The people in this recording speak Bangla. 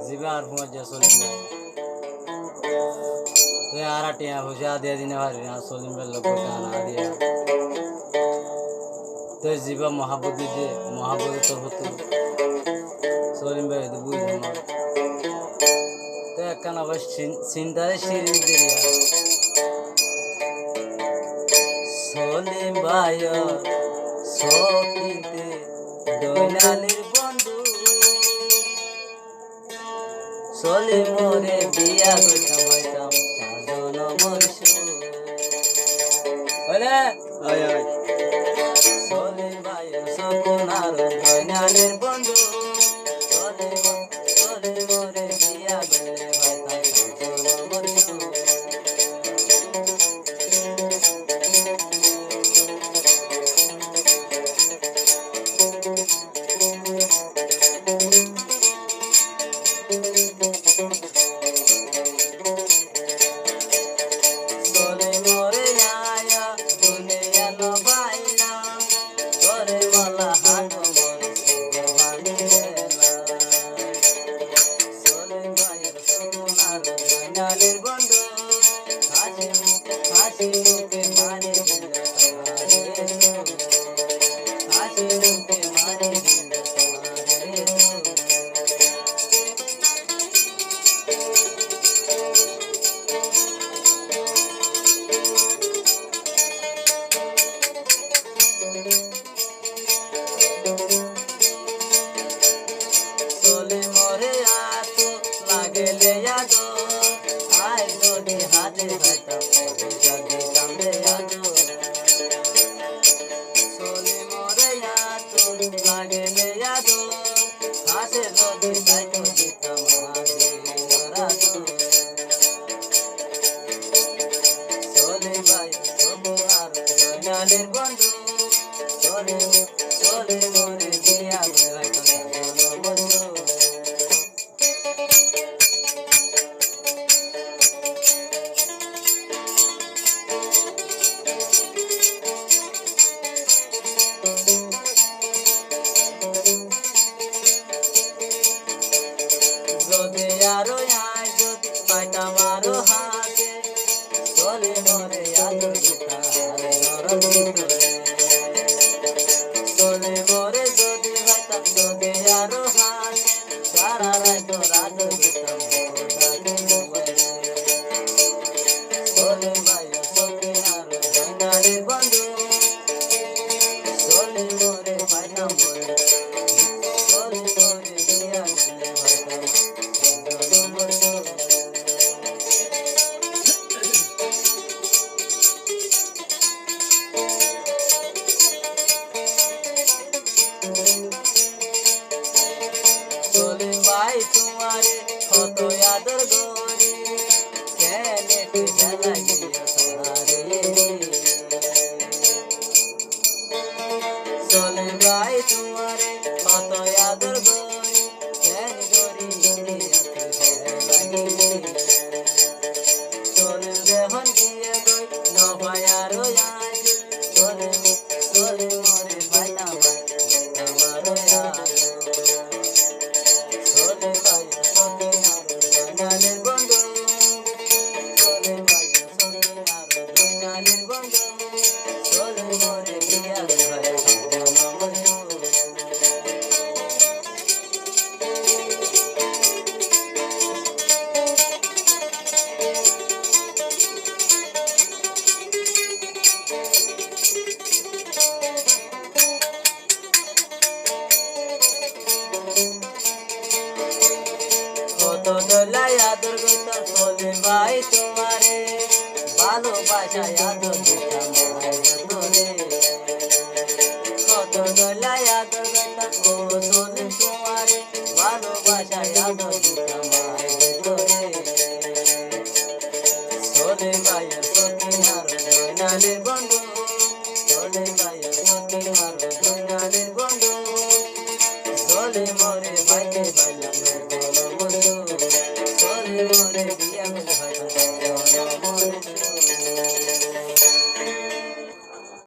জিবার মজা সলিম ভাই তুই আর টিয়া হুজা দিয়ে দিনে পারি না সলিম ভাই লোক গানা দিয়া তুই জিবা মহাবুদ্ধি যে মহাবুদ্ধি তোর হতো সলিম ভাই তো বুঝলো না তো একখান আবার চিন্তারে সিরিজ দিয়া সলিম ভাই সকিতে দৈনালির বন্ধু সলিম মোরে বিয়া করতাম হইতাম সাজন মরশু ওরে আয় আয় সলিম ভাই সকুনার দৈনালির বন্ধু সলিম মোরে বিয়া করলে হইতাম সাজন মরশু বন্ধু হাসি মুখে মারে হাসি মুখে মারে চলে মরে আত লাগলে আদো আয় যদি হাতে খাইতাম যদি সামনে আদো চলে মরে আত লাগলে আদো হাতে যদি খাইতো দিতাম হাতে রাতো চলে ভাই আর দয়ালের বন্ধু চলে চলে মরে বিয়া বেড়াইতাম বন্ধু যদি আরো আয় যদি পাইতাম আরো হাতে চলে মরে আদর দিতাম নরম ভিতরে চলে মরে যদি পাইতাম যদি আরো হাতে সারা রাত আদর দিতাম চলে ভাই চলে আরো জঙ্গালের বন্ধু চলে মরে পাইতাম বলে চলে মরে দিয়া গেলে পাইতাম সলিম ভাই তোমারে কত আদর করি কেনে তুই জ্বালা গিয়া সারে সলিম ভাই তোমারে কত আদর করি কেন করি জ্বালা গিয়ে সলিম দেহন গিয়ে গই নভাই আরো আজ সলিম সলিম মরে ভাই না ভাই আমারও আজ চলে ভাই সকিনার দয়ালের বন্ধু চলে ভাই সকিনার দয়ালের বন্ধু চলে মরে বিয়া ভাই কত দোলাই আদর করতাম সলিম ভাই তোমারে ভালোবাসায়